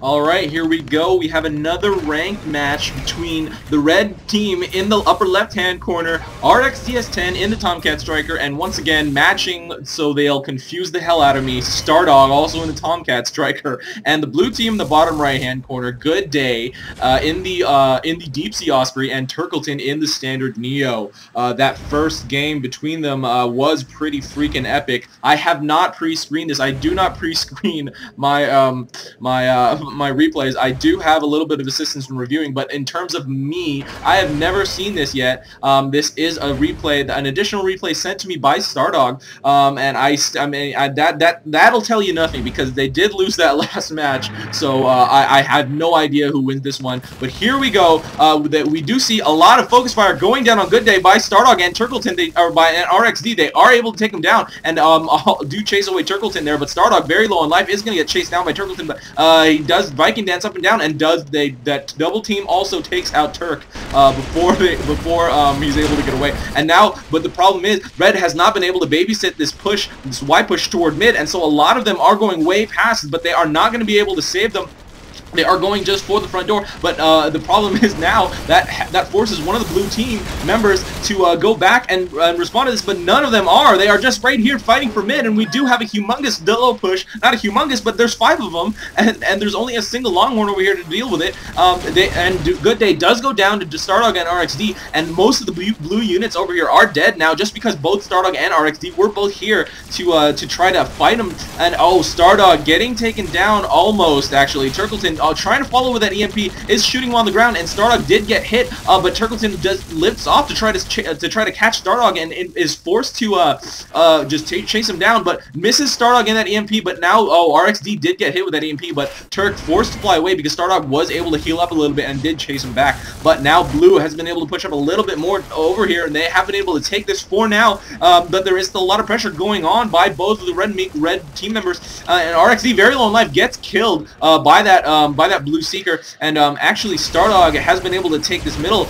Alright, here we go. We have another ranked match between the red team in the upper left-hand corner, RXDS10 in the Tomcat Striker, and once again, matching so they'll confuse the hell out of me, StarDog also in the Tomcat Striker, and the blue team in the bottom right-hand corner, goodday, in the Deep Sea Osprey, and Turkleton in the Standard Neo. That first game between them was pretty freaking epic. I have not pre-screened this. I do not pre-screen my my replays. I do have a little bit of assistance in reviewing, but in terms of me, I have never seen this yet. This is a replay, an additional replay sent to me by StarDog, and that'll tell you nothing because they did lose that last match. So I have no idea who wins this one. But here we go. We do see a lot of focus fire going down on goodday by StarDog and Turkleton. By RXD. They are able to take him down and do chase away Turkleton there. But StarDog, very low on life, is going to get chased down by Turkleton. But he does Viking dance up and down, and that double team also takes out Turk before he's able to get away. And now, but the problem is, Red has not been able to babysit this Y push toward mid, and so a lot of them are going way past, but they are not going to be able to save them. They are going just for the front door, but the problem is now that forces one of the blue team members to go back and respond to this, but none of them are. They are just right here fighting for mid, and we do have a humongous Dillo push. Not a humongous, but there's 5 of them, and there's only a single Longhorn over here to deal with it. Goodday does go down to StarDog and RXD, and most of the blue units over here are dead now, just because both StarDog and RXD were both here to try to fight them. And oh, StarDog getting taken down almost, actually. Turkleton trying to follow with that EMP, is shooting him on the ground, and StarDog did get hit, but Turkleton lifts off to try to catch StarDog, and is forced to just chase him down, but misses StarDog in that EMP. But now, RXD did get hit with that EMP, but Turk forced to fly away because StarDog was able to heal up a little bit and did chase him back. But now Blue has been able to push up a little bit more over here, and they have been able to take this for now, but there is still a lot of pressure going on by both of the red team members, and RXD, very low in life, gets killed by that blue seeker, and actually StarDog has been able to take this middle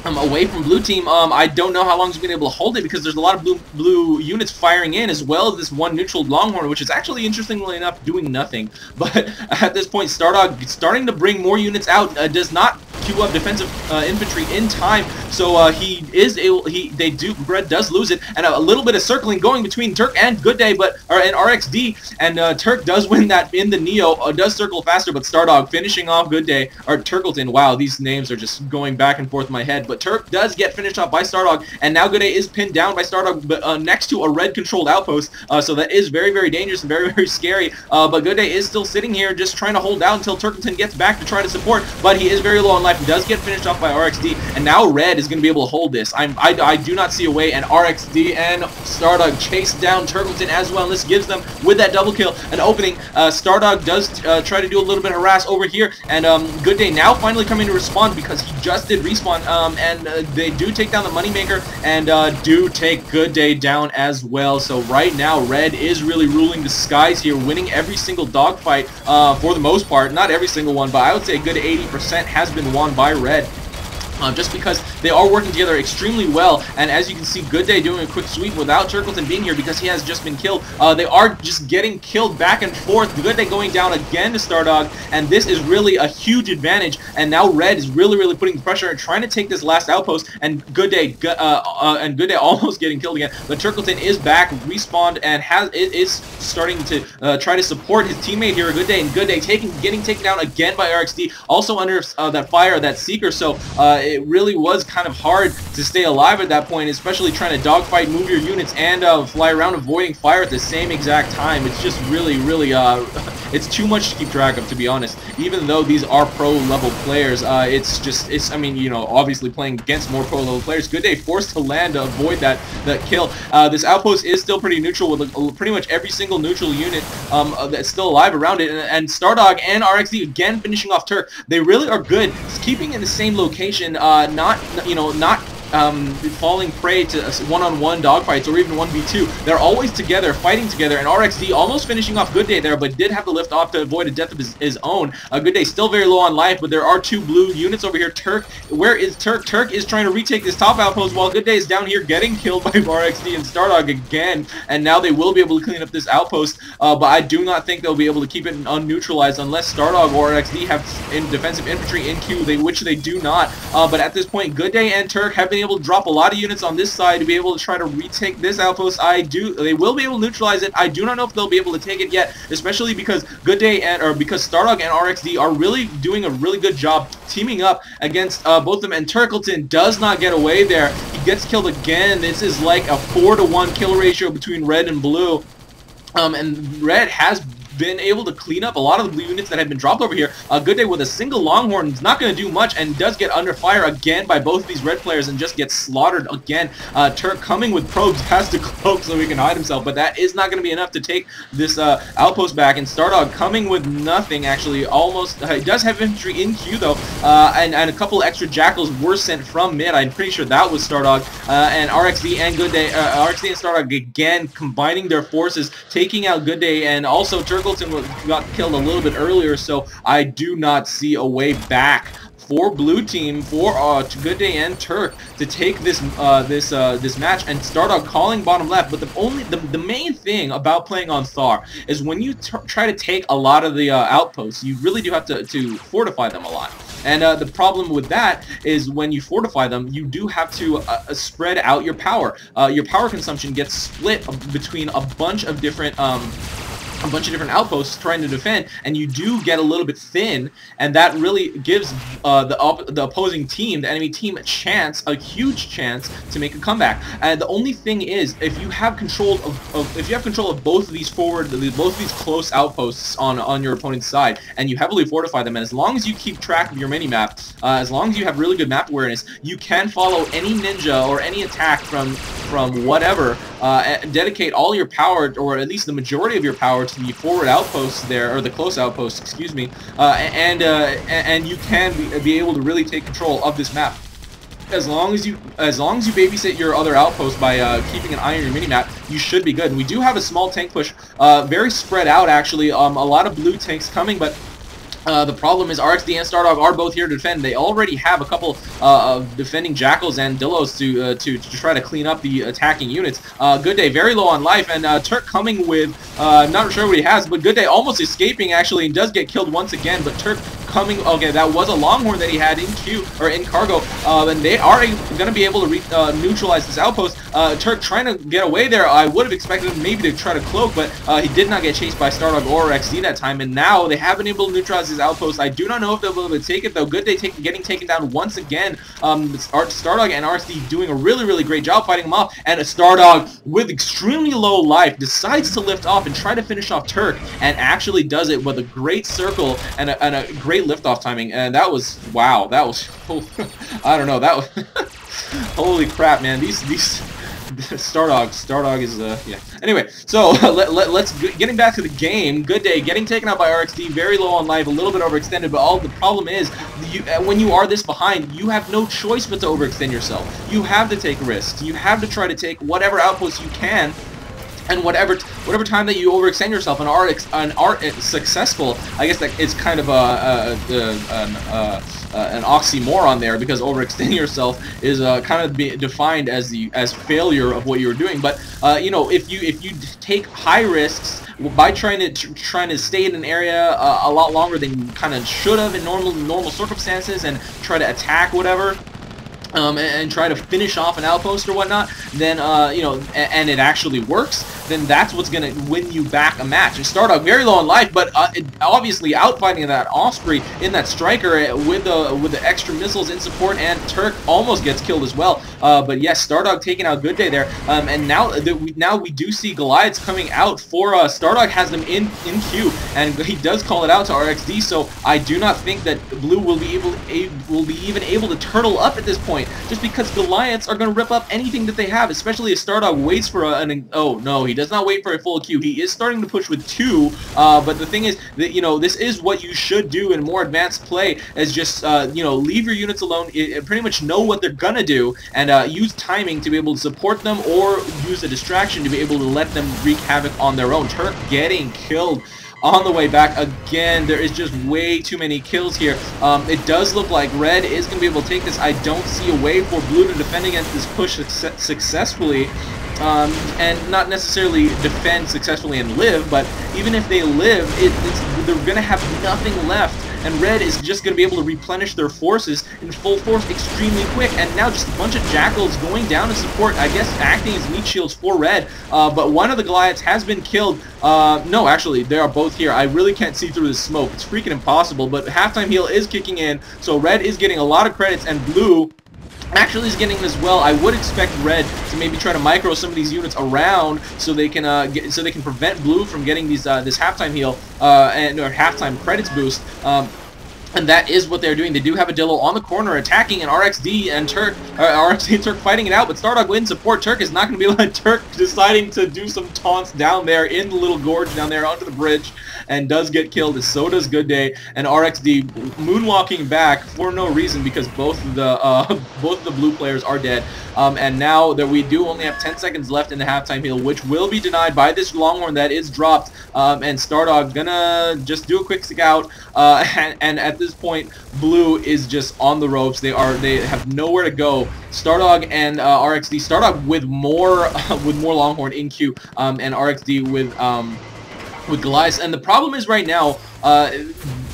away from blue team. I don't know how long he's been able to hold it because there's a lot of blue units firing in, as well as this one neutral Longhorn, which is actually, interestingly enough, doing nothing. But at this point, StarDog starting to bring more units out, does not queue up defensive infantry in time, so Red does lose it, and a little bit of circling going between Turk and goodday, and RXD, and Turk does win that in the Neo, does circle faster, but StarDog finishing off goodday, or Turkleton. Wow, these names are just going back and forth in my head. But Turk does get finished off by StarDog, and now goodday is pinned down by StarDog, but next to a red-controlled outpost, so that is very, very dangerous and very, very scary. But goodday is still sitting here, just trying to hold out until Turkleton gets back to try to support, but he is very low on life and does get finished off by RXD, and now Red is going to be able to hold this. I do not see a way, and RXD and StarDog chase down Turkleton as well, and this gives them, with that double kill, an opening. StarDog does try to do a little bit of harass over here, and goodday now finally coming to respond because he just did respawn, and they do take down the Moneymaker, and do take goodday down as well. So right now, Red is really ruling the skies here, winning every single dogfight for the most part. Not every single one, but I would say a good 80% has been won by Red. Just because they are working together extremely well, and as you can see, goodday doing a quick sweep without Turkleton being here because he has just been killed. They are just getting killed back and forth. Goodday going down again to StarDog, and this is really a huge advantage, and now Red is really putting the pressure and trying to take this last outpost, and goodday almost getting killed again, but Turkleton is back, respawned, and is starting to try to support his teammate here, goodday, and goodday getting taken down again by RXD, also under that fire of that Seeker, so it really was kind of hard to stay alive at that point, especially trying to dogfight, move your units, and fly around avoiding fire at the same exact time. It's just really, it's too much to keep track of, to be honest. Even though these are pro-level players, I mean, you know, obviously playing against more pro-level players. goodday forced to land to avoid that kill. This outpost is still pretty neutral, with pretty much every single neutral unit that's still alive around it, and StarDog and RXD again finishing off Turk. They really are good, keeping in the same location, not falling prey to one-on-one dogfights or even 1v2. They're always together, fighting together, and RXD almost finishing off goodday there, but did have to lift off to avoid a death of his own. Goodday still very low on life, but there are 2 blue units over here. Turk, where is Turk? Turk is trying to retake this top outpost while goodday is down here getting killed by RXD and StarDog again, and now they will be able to clean up this outpost, but I do not think they'll be able to keep it unneutralized unless StarDog or RXD have defensive infantry in queue, which they do not. But at this point, goodday and Turk have been able to drop a lot of units on this side to be able to try to retake this outpost. They will be able to neutralize it. I do not know if they'll be able to take it yet, especially because goodday because StarDog and RXD are really doing a really good job teaming up against both of them, and Turkleton does not get away there. He gets killed again. This is like a 4-to-1 kill ratio between red and blue. And red has been able to clean up a lot of the blue units that have been dropped over here. Goodday with a single Longhorn is not going to do much and does get under fire again by both of these red players and just gets slaughtered again. Turk coming with probes has to cloak so he can hide himself, but that is not going to be enough to take this outpost back. And StarDog coming with nothing, actually. Almost, he does have infantry in queue though, and a couple extra jackals were sent from mid. I'm pretty sure that was StarDog. And RXD and goodday, RXD and StarDog again combining their forces, taking out goodday, and also Turkleton got killed a little bit earlier, so I do not see a way back for blue team, for goodday and Turk to take this this match. And StarDog calling bottom left, but the main thing about playing on Thar is when you try to take a lot of the outposts, you really do have to fortify them a lot. And the problem with that is when you fortify them, you do have to spread out your power. Your power consumption gets split between a bunch of different outposts trying to defend, and you do get a little bit thin, and that really gives the opposing team, the enemy team, a huge chance to make a comeback. And the only thing is, if you have control of both of these both of these close outposts on your opponent's side, and you heavily fortify them, and as long as you keep track of your mini-map, as long as you have really good map awareness, you can follow any ninja or any attack from whatever, dedicate all your power, or at least the majority of your power, to the forward outposts there, or the close outposts, excuse me, and you can be able to really take control of this map. As long as you babysit your other outposts by keeping an eye on your mini-map, you should be good. And we do have a small tank push, very spread out actually, a lot of blue tanks coming, but the problem is RXD and StarDog are both here to defend. They already have a couple of defending jackals and dillos to try to clean up the attacking units. Goodday very low on life, and Turk coming with not sure what he has, but goodday almost escaping actually, and does get killed once again. But Turk coming, okay, that was a Longhorn that he had in queue, or in cargo, and they are going to be able to neutralize this outpost. Turk trying to get away there. I would have expected him maybe to try to cloak, but he did not get chased by StarDog or RXD that time, and now they have been able to neutralize his outpost. I do not know if they'll be able to take it though. Goodday getting taken down once again. StarDog and RXD doing a really great job fighting him off, and a StarDog with extremely low life decides to lift off and try to finish off Turk, and actually does it with a great circle and a great liftoff timing. And that was, wow, that was, I don't know, that was holy crap, man. These StarDog is yeah. Anyway, so let's getting back to the game. Goodday getting taken out by RXD, very low on life, a little bit overextended, but all the problem is when you are this behind, you have no choice but to overextend yourself. You have to take risks. You have to try to take whatever outposts you can. And whatever time that you overextend yourself and are successful, I guess that is kind of an oxymoron there, because overextending yourself is kind of defined as failure of what you're doing. But you know, if you take high risks by trying to stay in an area a lot longer than you kind of should have in normal circumstances, and try to attack whatever, and try to finish off an outpost or whatnot, then you know, and it actually works, then that's what's gonna win you back a match. And StarDog very low on life, but obviously outfighting that Osprey in that striker with the extra missiles in support, and Turk almost gets killed as well. But yes, StarDog taking out goodday there, and now we do see Goliaths coming out for StarDog has them in queue, and he does call it out to RXD. So I do not think that blue will be even able to turtle up at this point. point, just because Goliaths are going to rip up anything that they have, especially if StarDog waits for oh no, he does not wait for a full queue. He is starting to push with 2, but the thing is that, you know, this is what you should do in more advanced play, is just, you know, leave your units alone, pretty much know what they're gonna do, and use timing to be able to support them, or use a distraction to be able to let them wreak havoc on their own. Turk getting killed on the way back again. There is just way too many kills here. It does look like Red is going to be able to take this. I don't see a way for Blue to defend against this push successfully. And not necessarily defend successfully and live, but even if they live, they're going to have nothing left. And Red is just going to be able to replenish their forces in full force extremely quick. And now just a bunch of Jackals going down to support, I guess, acting as meat shields for Red. But one of the Goliaths has been killed. No, actually, they are both here. I really can't see through the smoke. It's freaking impossible. But halftime heal is kicking in, so Red is getting a lot of credits, and Blue actually is getting as well. I would expect Red to maybe try to micro some of these units around so they can prevent Blue from getting these this halftime heal or halftime credits boost. And that is what they're doing. They do have a Dillo on the corner attacking, and RXD and Turk fighting it out, but StarDog wins support. Turk is not going to be like Turk deciding to do some taunts down there in the little gorge down there onto the bridge, and does get killed, and so does goodday, and RXD moonwalking back for no reason because both of the blue players are dead. And now that we do only have 10 seconds left in the halftime heal, which will be denied by this Longhorn that is dropped, and StarDog gonna just do a quick scout, and at this point, Blue is just on the ropes. They have nowhere to go. StarDog and RXD. StarDog with more Longhorn in queue, and RXD with Goliath. And the problem is right now,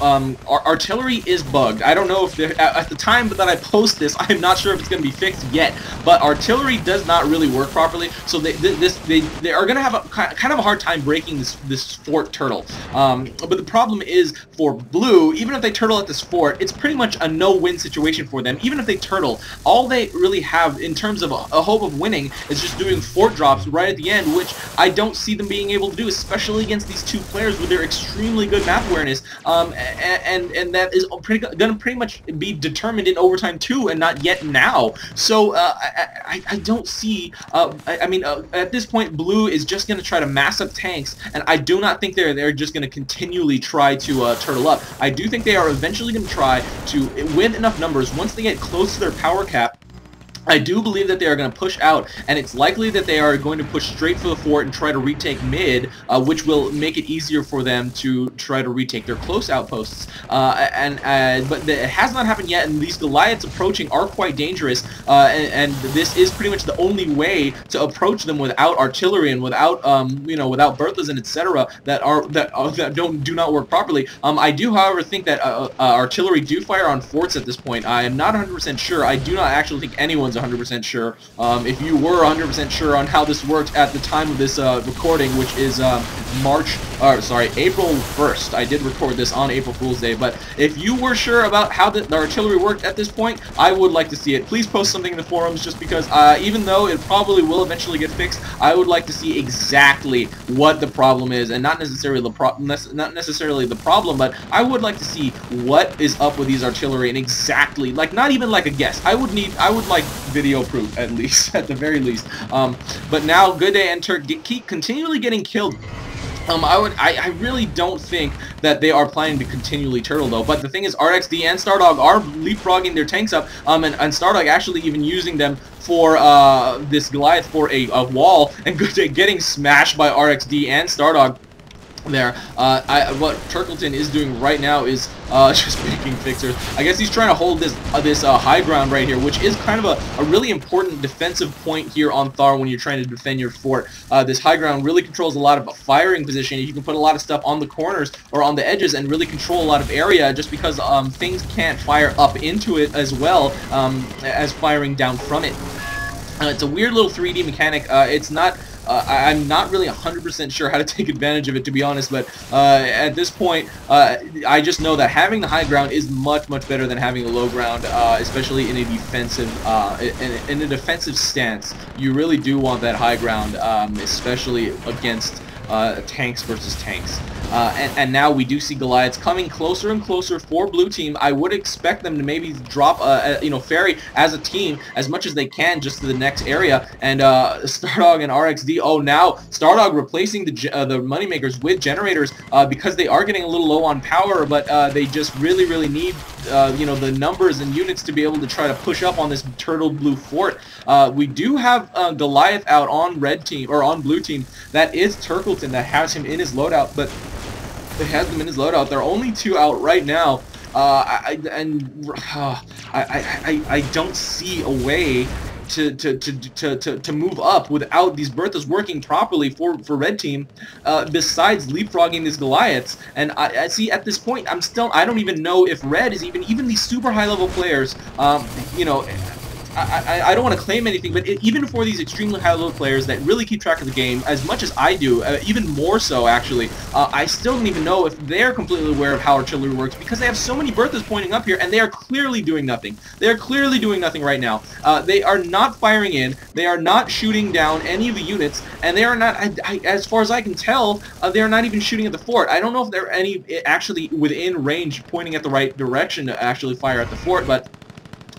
artillery is bugged. I don't know if at the time that I post this, I'm not sure if it's going to be fixed yet, but artillery does not really work properly, so they are going to have a kind of a hard time breaking this fort turtle. But the problem is for Blue, even if they turtle at this fort, it's pretty much a no-win situation for them. Even if they turtle, all they really have in terms of a hope of winning is just doing fort drops right at the end, which I don't see them being able to do, especially against these two players with their extremely good map awareness, and that is going to pretty much be determined in overtime too, and not yet now. So I don't see. I mean, at this point, Blue is just going to try to mass up tanks, and I do not think they're just going to continually try to turtle up. I do think they are eventually going to try to, with enough numbers, once they get close to their power cap, I do believe that they are going to push out, and it's likely that they are going to push straight for the fort and try to retake mid, which will make it easier for them to try to retake their close outposts. But it has not happened yet, and these Goliaths approaching are quite dangerous, and this is pretty much the only way to approach them without artillery and without without Berthas and etc. that do not work properly. I do, however, think that artillery do fire on forts at this point. I am not 100% sure. I do not actually think anyone's 100% sure. If you were 100% sure on how this worked at the time of this recording, which is April 1st. I did record this on April Fool's Day, but if you were sure about how the artillery worked at this point, I would like to see it. Please post something in the forums, just because even though it probably will eventually get fixed, I would like to see exactly what the problem is, and not necessarily the problem, but I would like to see what is up with these artillery, and exactly, like, not even like a guess. I would like video proof, at least, at the very least. But now goodday and Turk keep continually getting killed. I really don't think that they are planning to continually turtle, though. But the thing is, RXD and StarDog are leapfrogging their tanks up, and StarDog actually even using them for this Goliath for a wall, and goodday getting smashed by RXD and StarDog there. What Turkleton is doing right now is just making fixers. I guess he's trying to hold this high ground right here, which is kind of a really important defensive point here on Thar when you're trying to defend your fort. This high ground really controls a lot of firing position. You can put a lot of stuff on the corners or on the edges and really control a lot of area, just because things can't fire up into it as well as firing down from it. It's a weird little 3D mechanic. It's not. I'm not really 100% sure how to take advantage of it, to be honest, but at this point, I just know that having the high ground is much better than having a low ground, especially in a defensive stance. You really do want that high ground, especially against tanks versus tanks. And now we do see Goliaths coming closer and closer for blue team. I would expect them to maybe drop, Fairy as a team as much as they can just to the next area. And StarDog and RXD, oh, now StarDog replacing the Moneymakers with generators because they are getting a little low on power, but they just really need the numbers and units to be able to try to push up on this turtle blue fort. We do have Goliath out on red team, or on blue team. That is Turkleton that has him in his loadout, but it has them in his loadout. There are only 2 out right now. I don't see a way to move up without these Berthas working properly for red team, besides leapfrogging these Goliaths. And I see at this point I don't even know if red is even these super high level players, I don't want to claim anything, but even for these extremely high-level players that really keep track of the game, as much as I do, even more so actually, I still don't even know if they're completely aware of how artillery works, because they have so many Berthas pointing up here, and they are clearly doing nothing. They are clearly doing nothing right now. They are not firing in, they are not shooting down any of the units, and they are not, as far as I can tell, they are not even shooting at the fort. I don't know if there are any actually within range pointing at the right direction to actually fire at the fort, but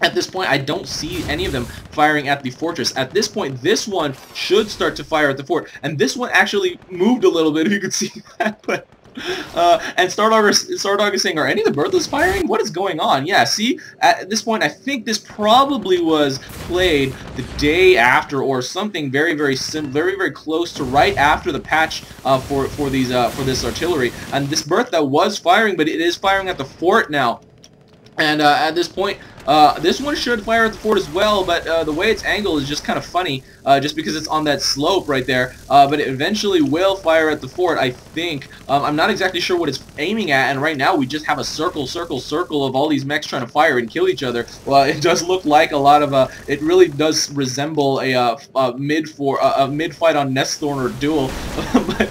at this point, I don't see any of them firing at the fortress. At this point, this one should start to fire at the fort. And this one actually moved a little bit, if you could see that. But and StarDog is saying, are any of the Berthas firing? What is going on? Yeah, see, at this point, I think this probably was played the day after, or something very close to right after the patch for this artillery. And this Bertha was firing, but it is firing at the fort now. And at this point, this one should fire at the fort as well, but the way it's angled is just kind of funny, just because it's on that slope right there. But it eventually will fire at the fort, I think. I'm not exactly sure what it's aiming at, and right now we just have a circle of all these mechs trying to fire and kill each other. Well, it does look like a lot of it really does resemble a mid-fight on Nesthorn or Duel, but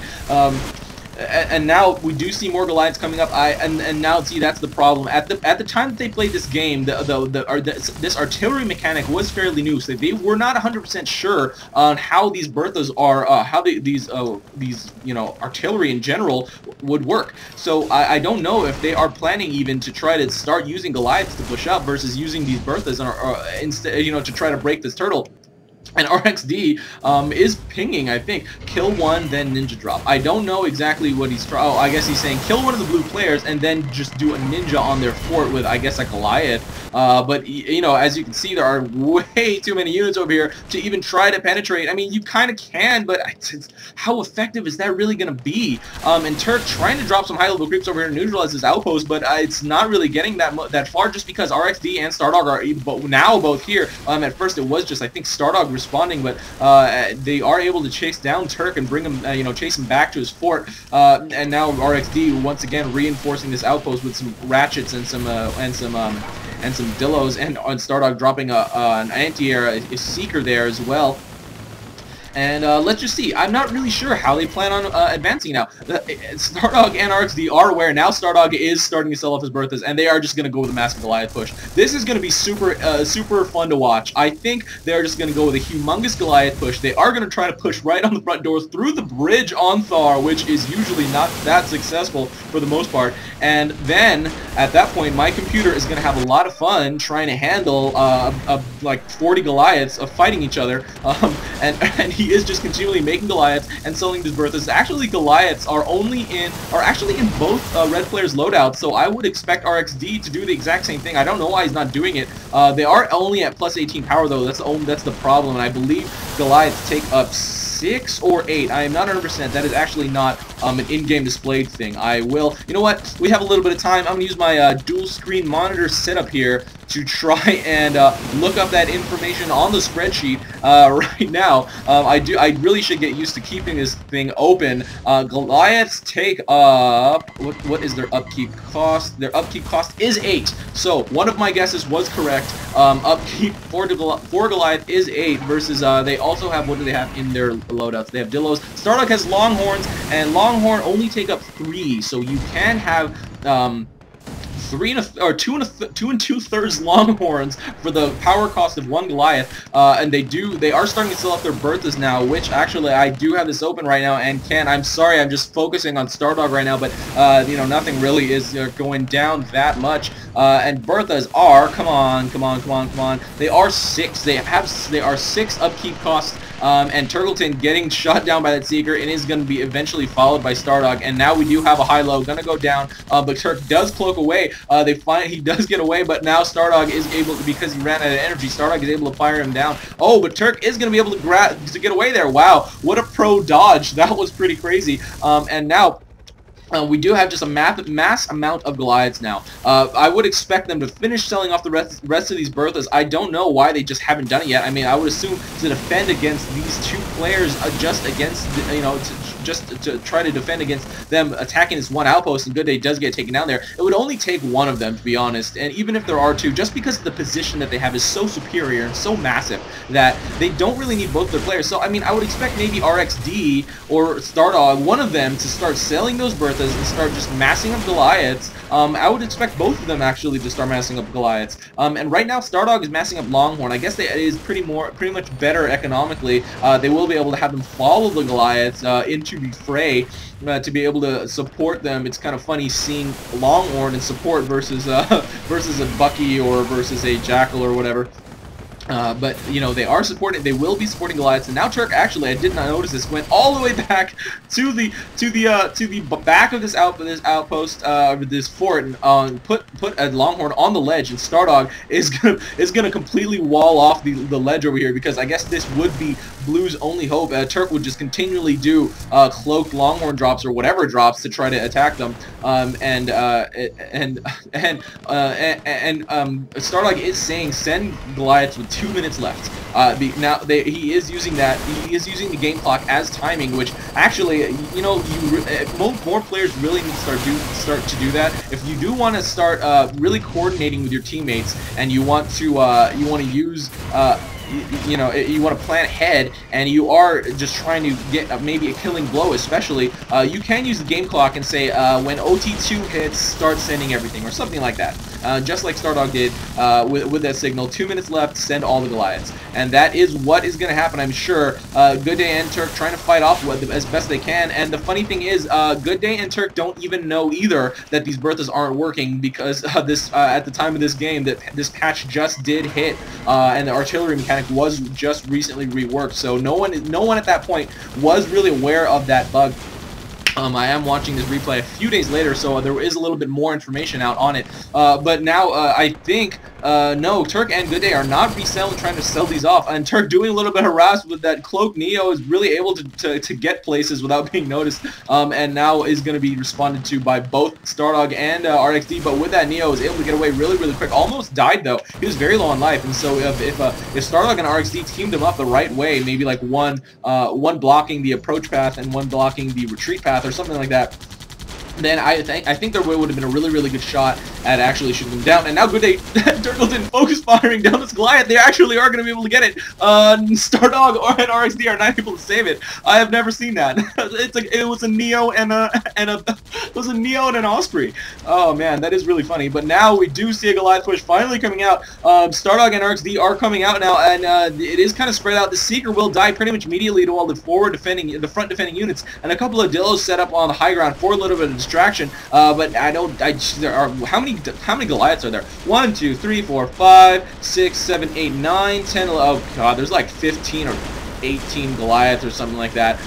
and now we do see more Goliaths coming up. And now see, that's the problem. At the time that they played this game, this artillery mechanic was fairly new, so they were not 100% sure on how these Berthas are, how these artillery in general would work. So I don't know if they are planning even to try to start using Goliaths to push up versus using these Berthas, instead, to try to break this turtle. And RXD is pinging, I think, kill one, then ninja drop. I don't know exactly what he's trying. Oh, I guess he's saying kill one of the blue players and then just do a ninja on their fort with, I guess, a Goliath. But, as you can see, there are way too many units over here to even try to penetrate. I mean, you kind of can, but how effective is that really going to be? And Turk trying to drop some high-level creeps over here to neutralize his outpost, but it's not really getting that far, just because RXD and StarDog are now both here. At first, it was just, I think, StarDog responding, but they are able to chase down Turk and bring him, chase him back to his fort. And now RXD once again reinforcing this outpost with some ratchets and some Dillos, and on StarDog dropping an anti-air seeker there as well. And let's just see. I'm not really sure how they plan on advancing now. StarDog and RXD are aware. Now StarDog is starting to sell off his Berthas, and they are just going to go with a massive Goliath push. This is going to be super fun to watch. I think they're just going to go with a humongous Goliath push. They are going to try to push right on the front doors through the bridge on Thar, which is usually not that successful for the most part. And then, at that point, my computer is going to have a lot of fun trying to handle like 40 Goliaths of fighting each other. And he is just continually making Goliaths and selling these Berthas. Actually, Goliaths are actually in both red players' loadouts, so I would expect RXD to do the exact same thing. I don't know why he's not doing it. They are only at plus 18 power, though. That's the problem, and I believe Goliaths take up 6 or 8. I am not 100%. That is actually not an in-game displayed thing. You know what? We have a little bit of time. I'm going to use my dual screen monitor setup here to try and look up that information on the spreadsheet right now. I really should get used to keeping this thing open. Goliaths take up, what is their upkeep cost? Their upkeep cost is 8. So one of my guesses was correct. Upkeep for Goliath is 8 versus they also have, what do they have in their loadouts? They have Dillos. StarDog has Longhorns, and Longhorn only take up 3, so you can have 2 2.2/3 Longhorns for the power cost of 1 Goliath, and they are starting to fill up their Berthas now, which actually I do have this open right now, and I'm sorry, I'm just focusing on StarDog right now, but you know, nothing really is going down that much, and Berthas are, come on, they are 6, they are 6 upkeep costs. And Turkleton getting shot down by that Seeker, and is going to be eventually followed by StarDog, and now we do have a high-low, going to go down, but Turk does cloak away, he does get away, but now StarDog is able to, because he ran out of energy, StarDog is able to fire him down. Oh, but Turk is going to be able to get away there. Wow, what a pro dodge. That was pretty crazy. And now we do have just a mass amount of Goliaths now. I would expect them to finish selling off the rest of these Berthas. I don't know why they just haven't done it yet. I mean, I would assume to defend against these 2 players, just against, you know, just to try to defend against them attacking this 1 outpost, and goodday does get taken down there. It would only take 1 of them, to be honest, and even if there are 2, just because the position that they have is so superior and so massive that they don't really need both their players. So, I mean, I would expect maybe RXD or StarDog, one of them, to start selling those Berthas and start just massing up Goliaths. I would expect both of them actually to start massing up Goliaths. And right now StarDog is massing up Longhorn. I guess it is pretty much better economically. They will be able to have them follow the Goliaths into the fray to be able to support them. It's kind of funny seeing Longhorn in support versus versus a Bucky or versus a Jackal or whatever. But you know, they will be supporting Goliaths, and now Turk, actually, I did not notice this, went all the way back to the back of this outpost, this fort, and put a Longhorn on the ledge, and StarDog is gonna completely wall off the ledge over here, because I guess this would be Blue's only hope. Turk would just continually do cloaked Longhorn drops or whatever drops to try to attack them, and StarDog is saying send Goliaths with 2 minutes left. Now he is using the game clock as timing, which actually, you know, more players really need to start to do that. If you do want to start really coordinating with your teammates, and you want to use you know, you want to plan ahead, and you are just trying to get maybe a killing blow, especially, you can use the game clock and say, when OT2 hits, start sending everything, or something like that. Just like StarDog did with that signal. 2 minutes left, send all the Goliaths. And that is what is going to happen, I'm sure. goodday and Turk trying to fight off as best they can, and the funny thing is, goodday and Turk don't even know either that these Berthas aren't working, because at the time of this game, that this patch just did hit, and the artillery mechanic was just recently reworked, so no one at that point was really aware of that bug. I am watching this replay a few days later, so there is a little bit more information out on it. But now I think no, Turk and goodday are not trying to sell these off, and Turk doing a little bit harassed with that cloak. Neo is really able to get places without being noticed, and now is going to be responded to by both StarDog and RXD. But with that, Neo is able to get away really quick. Almost died though. He was very low on life, and so if StarDog and RXD teamed him up the right way, maybe like one blocking the approach path and one blocking the retreat path, or something like that, then I think there would have been a really good shot at actually shooting them down. And now goodday Turkleton focus firing down this Goliath. They actually are going to be able to get it. StarDog and RXD are not able to save it. I have never seen that. It was a Neo and an Osprey. Oh man, that is really funny. But now we do see a Goliath push finally coming out. StarDog and RXD are coming out now, and it is kind of spread out. The Seeker will die pretty much immediately to all the front defending units, and a couple of Dillos set up on the high ground for a little bit of distraction. But there are how many Goliaths are there? 1, 2, 3, 4, 5, 6, 7, 8, 9, 10, 11. Oh god, there's like 15 or 18 Goliaths or something like that.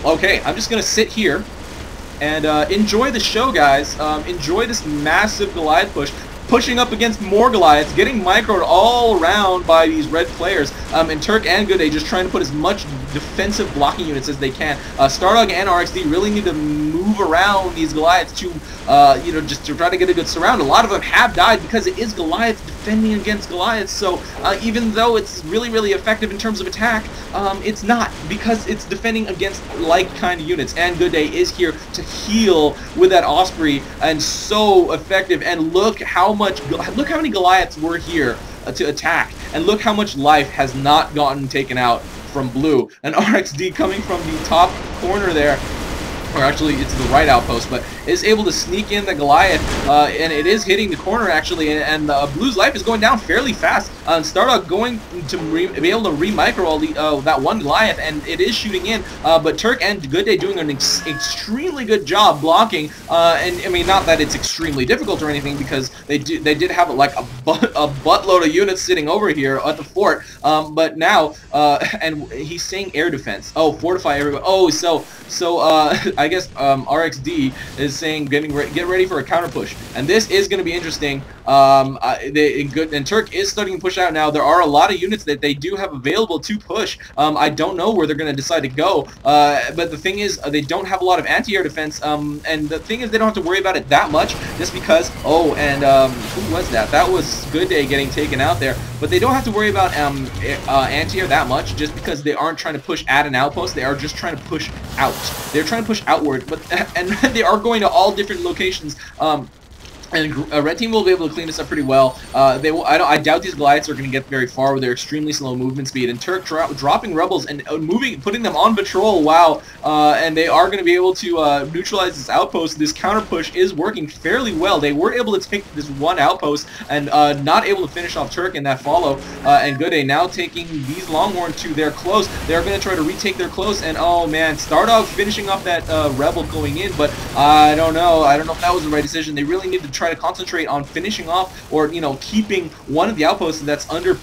Okay, I'm just gonna sit here and enjoy the show, guys. Enjoy this massive Goliath push, pushing up against more Goliaths, getting microed all around by these red players, and Turk and goodday just trying to put as much defensive blocking units as they can. StarDog and RXD really need to move around these Goliaths to, you know, just to try to get a good surround. A lot of them have died because it is Goliaths defending against Goliaths, so even though it's really effective in terms of attack, it's not, because it's defending against like kind of units, and goodday is here to heal with that Osprey, and so effective. And look how many Goliaths were here to attack, and look how much life has not gotten taken out from Blue. And RXD coming from the top corner there, or actually it's the right outpost, but is able to sneak in the Goliath, and it is hitting the corner actually, and Blue's life is going down fairly fast. StarDog going to be able to re-micro that one Goliath, and it is shooting in, but Turk and goodday doing an extremely good job blocking, and I mean, not that it's extremely difficult or anything, because they did have like a buttload of units sitting over here at the fort, but now, and he's saying air defense. Oh, fortify everybody. Oh, so I guess RXD is saying get ready for a counter push, and this is going to be interesting. And Turk is starting to push out now. There are a lot of units that they do have available to push. I don't know where they're going to decide to go, but the thing is, they don't have a lot of anti-air defense, and the thing is, they don't have to worry about it that much, just because, oh, and who was that? That was goodday getting taken out there, but they don't have to worry about anti-air that much, just because they aren't trying to push at an outpost. They are just trying to push out. They're trying to push outward, but and they are going to all different locations. And red team will be able to clean this up pretty well. They will. I doubt these Goliaths are going to get very far with their extremely slow movement speed. And Turk dropping rebels and putting them on patrol. Wow. And they are going to be able to neutralize this outpost. This counter push is working fairly well. They were able to take this one outpost and not able to finish off Turk in that follow. And goodday now taking these Longhorn to their close. They're going to try to retake their close. And oh man, StarDog finishing off that rebel going in. But I don't know. I don't know if that was the right decision. They really need to try to concentrate on finishing off, or keeping one of the outposts that's under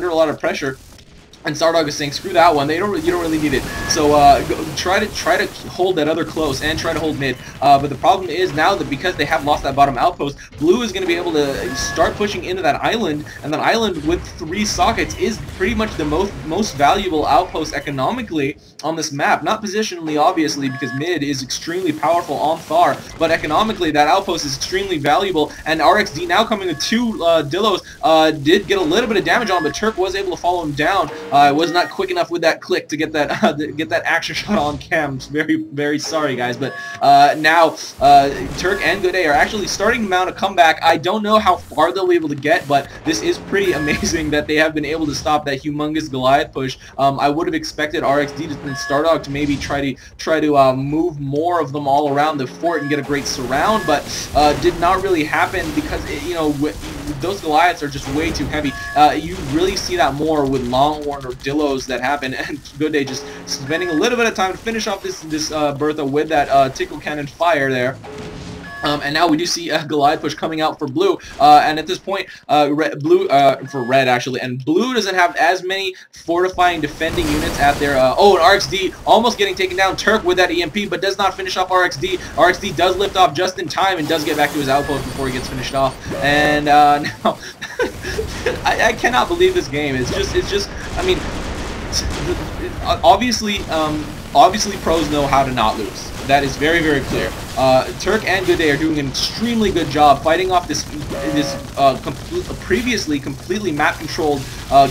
a lot of pressure. And StarDog is saying, screw that one. You don't really need it. So try to hold that other close and try to hold mid. But the problem is now that because they have lost that bottom outpost, Blue is going to be able to start pushing into that island, and that island with 3 sockets is pretty much the most valuable outpost economically on this map. Not positionally, obviously, because mid is extremely powerful on Thar, but economically that outpost is extremely valuable. And RXD now coming with 2 Dillos did get a little bit of damage on, but Turk was able to follow him down. I was not quick enough with that click to get that action shot on cam. Very, very sorry, guys. But now Turk and goodday are actually starting to mount a comeback. I don't know how far they'll be able to get, but this is pretty amazing that they have been able to stop that humongous Goliath push. I would have expected RXD and StarDog to maybe try to move more of them all around the fort and get a great surround, but did not really happen because those Goliaths are just way too heavy. You really see that more with Longhorn or Dillos that happen, and goodday just spending a little bit of time to finish off this Bertha with that tickle cannon fire there. And now we do see a Goliath push coming out for Blue, and at this point, for red actually, and Blue doesn't have as many fortifying defending units at their, oh, and RXD almost getting taken down. Turk with that EMP, but does not finish off RXD. RXD does lift off just in time and does get back to his outpost before he gets finished off. And now, I cannot believe this game. It's just, I mean, obviously pros know how to not lose. That is very, very clear. Turk and goodday are doing an extremely good job fighting off this previously completely map-controlled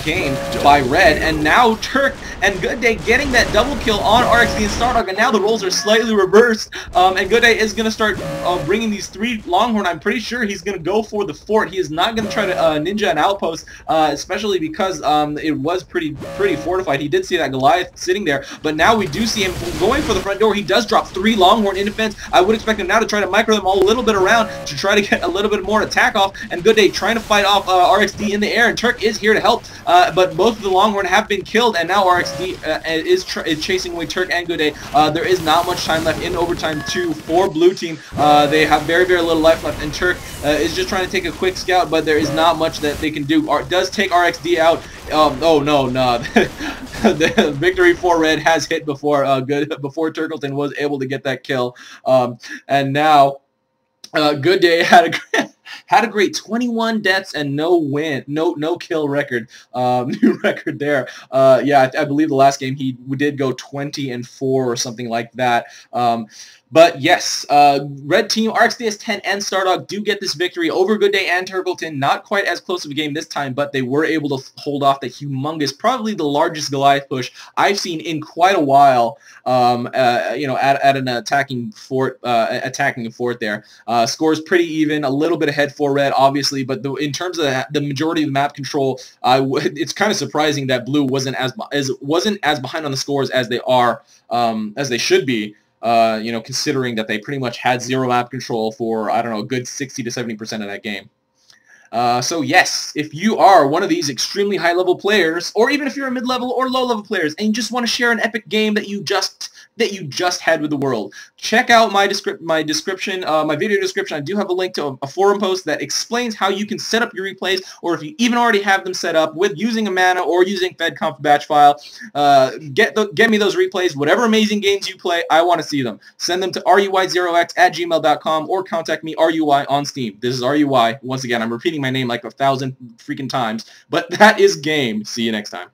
game by red, and now Turk and goodday getting that double kill on RXD and StarDog, and now the roles are slightly reversed, and goodday is going to start bringing these 3 Longhorn. I'm pretty sure he's going to go for the fort. He is not going to try to ninja an outpost, especially because it was pretty fortified. He did see that Goliath sitting there, but now we do see him going for the front door. He does drop 3 Longhorn in defense. I would expect him now to try to micro them all a little bit around to try to get a little bit more attack off, and goodday trying to fight off RXD in the air, and Turk is here to help, but both of the Longhorn have been killed, and now RXD is chasing away Turk and goodday. There is not much time left in overtime 2 for Blue Team. They have very, very little life left, and Turk is just trying to take a quick scout, but there is not much that they can do. Does take RXD out. Oh no, the victory for red has hit before Turkleton was able to get that kill, and now goodday had a great 21 deaths and no kill record, new record there. Yeah, I believe the last game he did go 20-4 or something like that. But yes, red team, RXDS10 and StarDog do get this victory over goodday and Turkleton. Not quite as close of a game this time, but they were able to hold off the humongous, probably the largest Goliath push I've seen in quite a while. At an attacking a fort there. Scores pretty even, a little bit ahead for red, obviously, but in terms of the majority of the map control, it's kind of surprising that Blue wasn't as behind on the scores as they should be. you know, considering that they pretty much had zero map control for, I don't know, a good 60 to 70% of that game. So yes, if you are one of these extremely high-level players, or even if you're a mid-level or low-level players, and you just want to share an epic game that you just had with the world, check out my description, my video description. I do have a link to a forum post that explains how you can set up your replays, or if you even already have them set up with using a mana or using FedConf batch file. Get me those replays. Whatever amazing games you play, I want to see them. Send them to ruy0x@gmail.com or contact me RUI on Steam. This is RUI. Once again, I'm repeating my name like 1,000 freaking times, but that is game. See you next time.